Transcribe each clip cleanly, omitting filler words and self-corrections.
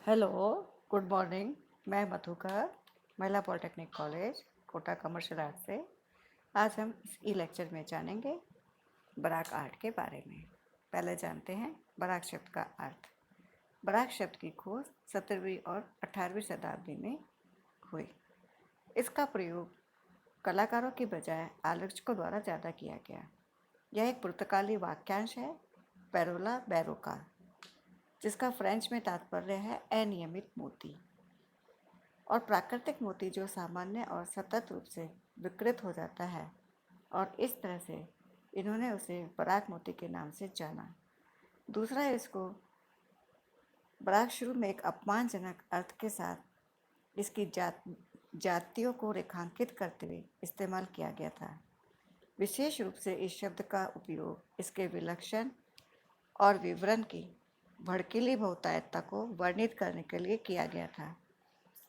Hello, good morning. मैं मधुकर, महिला polytechnic college, Kota commercial art से। आज हम इस ई लेक्चर में जानेंगे बराक आर्ट के बारे में। पहले जानते हैं बराक शब्द का अर्थ। बराक शब्द की खोज 17वीं और 18वीं शताब्दी में हुई। इसका प्रयोग कलाकारों की बजाय आलोचकों द्वारा ज़्यादा किया गया। यह एक पुर्तगाली वाक्यांश है, पैरोला बैरोका, जिसका फ्रेंच में तात्पर्य है अनियमित मोती। और प्राकृतिक मोती जो सामान्य और सतत रूप से विकृत हो जाता है, और इस तरह से इन्होंने उसे बराक मोती के नाम से जाना। दूसरा, इसको बराक शुरू में एक अपमानजनक अर्थ के साथ इसकी जातियों को रेखांकित करते हुए इस्तेमाल किया गया था। विशेष रूप से इस शब्द का उपयोग इसके विलक्षण और विवरण की भड़कीली बहुतायतता को वर्णित करने के लिए किया गया था,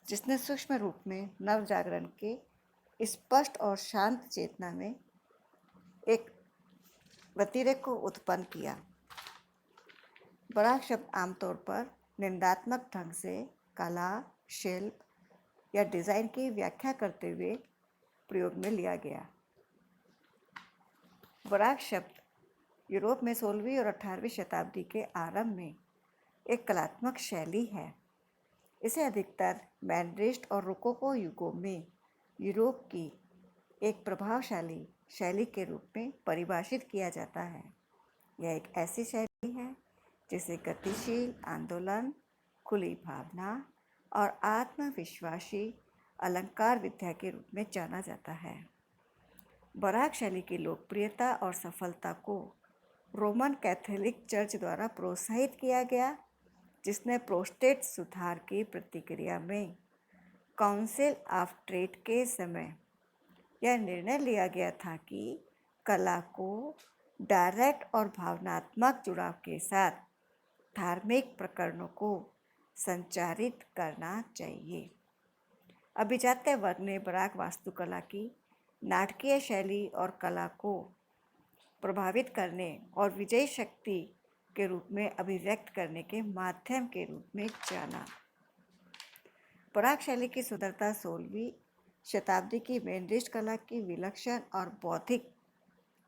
जिसने सूक्ष्म रूप में नव जागरण के स्पष्ट और शांत चेतना में एक व्यतिरेक को उत्पन्न किया। बराक शब्द आमतौर पर निंदात्मक ढंग से कला, शिल्प या डिज़ाइन की व्याख्या करते हुए प्रयोग में लिया गया। बराक शब्द यूरोप में 16वीं और 18वीं शताब्दी के आरंभ में एक कलात्मक शैली है। इसे अधिकतर मैनरिस्ट और रोकोको युगों में यूरोप की एक प्रभावशाली शैली के रूप में परिभाषित किया जाता है। यह एक ऐसी शैली है जिसे गतिशील आंदोलन, खुली भावना और आत्मविश्वासी अलंकार विद्या के रूप में जाना जाता है। बराक शैली की लोकप्रियता और सफलता को रोमन कैथोलिक चर्च द्वारा प्रोत्साहित किया गया, जिसने प्रोस्टेट सुधार की प्रतिक्रिया में काउंसिल ऑफ ट्रेंट के समय यह निर्णय लिया गया था कि कला को डायरेक्ट और भावनात्मक जुड़ाव के साथ धार्मिक प्रकरणों को संचारित करना चाहिए। अभिजात्य वर्ग ने बराक वास्तुकला की नाटकीय शैली और कला को प्रभावित करने और विजयी शक्ति के रूप में अभिव्यक्त करने के माध्यम के रूप में जाना। बराक शैली की सुंदरता 16वीं शताब्दी की मैनरिस्ट कला की विलक्षण और बौद्धिक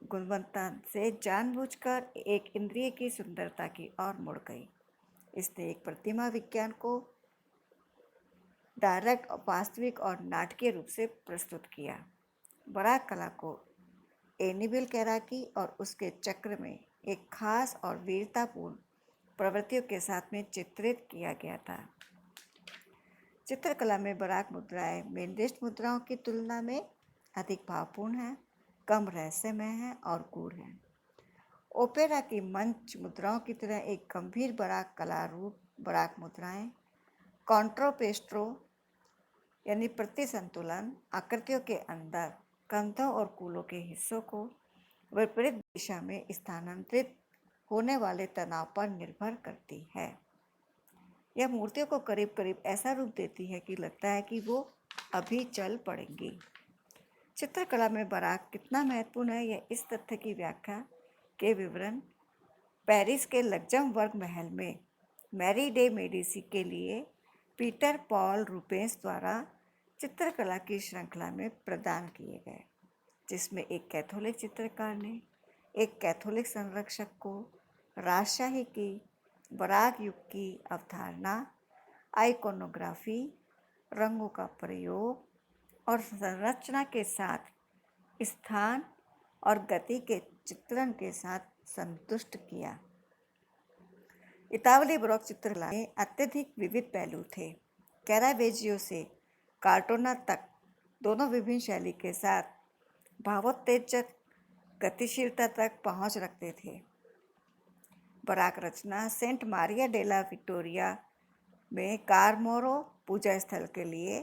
गुणवत्ता से जानबूझकर एक इंद्रिय की सुंदरता की ओर मुड़ गई। इसने एक प्रतिमा विज्ञान को डायरेक्ट, वास्तविक और नाटकीय रूप से प्रस्तुत किया। बराक कला को एनिबेल कैराकी और उसके चक्र में एक खास और वीरतापूर्ण प्रवृत्तियों के साथ में चित्रित किया गया था। चित्रकला में बराक मुद्राएं मैनरिस्ट मुद्राओं की तुलना में अधिक भावपूर्ण हैं, कम रहस्यमय हैं और गूढ़ हैं। ओपेरा की मंच मुद्राओं की तरह एक गंभीर बराक कला रूप बराक मुद्राएं कॉन्ट्रोपेस्ट्रो यानी प्रतिसंतुलन आकृतियों के अंदर कंधों और कूलों के हिस्सों को विपरीत दिशा में स्थानांतरित होने वाले तनाव पर निर्भर करती है। यह मूर्तियों को करीब करीब ऐसा रूप देती है कि लगता है कि वो अभी चल पड़ेंगी। चित्रकला में बराक कितना महत्वपूर्ण है, यह इस तथ्य की व्याख्या के विवरण पेरिस के लग्जमबर्ग महल में मैरी डे मेडिसी के लिए पीटर पॉल रूपेंस द्वारा चित्रकला की श्रृंखला में प्रदान किए गए, जिसमें एक कैथोलिक चित्रकार ने एक कैथोलिक संरक्षक को राजशाही की बराक युग की अवधारणा, आइकोनोग्राफी, रंगों का प्रयोग और संरचना के साथ स्थान और गति के चित्रण के साथ संतुष्ट किया। इतावली बरोक चित्रकला में अत्यधिक विविध पहलू थे। कैरावेजियो से कार्टोना तक दोनों विभिन्न शैली के साथ भावोत्तेजक गतिशीलता तक पहुंच रखते थे। बराक रचना सेंट मारिया डेला विक्टोरिया में कारमोरो पूजा स्थल के लिए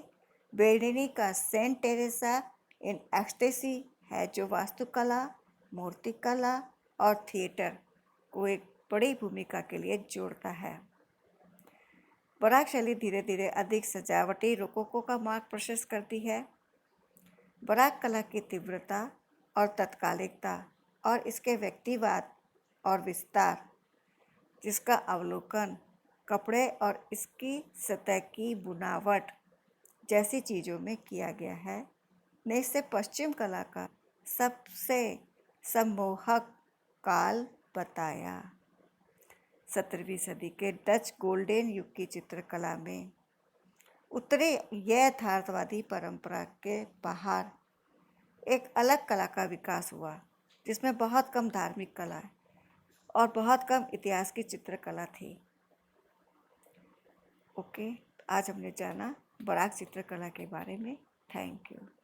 बेर्निनी का सेंट टेरेसा इन एक्सटेसी है, जो वास्तुकला, मूर्तिकला और थिएटर को एक बड़ी भूमिका के लिए जोड़ता है। बराक शैली धीरे धीरे अधिक सजावटी रोकोको का मार्ग प्रशस्त करती है। बराक कला की तीव्रता और तत्कालिकता और इसके व्यक्तिवाद और विस्तार, जिसका अवलोकन कपड़े और इसकी सतह की बुनावट जैसी चीज़ों में किया गया है ने इसे पश्चिम कला का सबसे सम्मोहक काल बताया। 17वीं सदी के डच गोल्डन युग की चित्रकला में उत्तरी यथार्थवादी परंपरा के बाहर एक अलग कला का विकास हुआ, जिसमें बहुत कम धार्मिक कला और बहुत कम इतिहास की चित्रकला थी। ओके, आज हमने जाना बराक चित्रकला के बारे में। Thank you.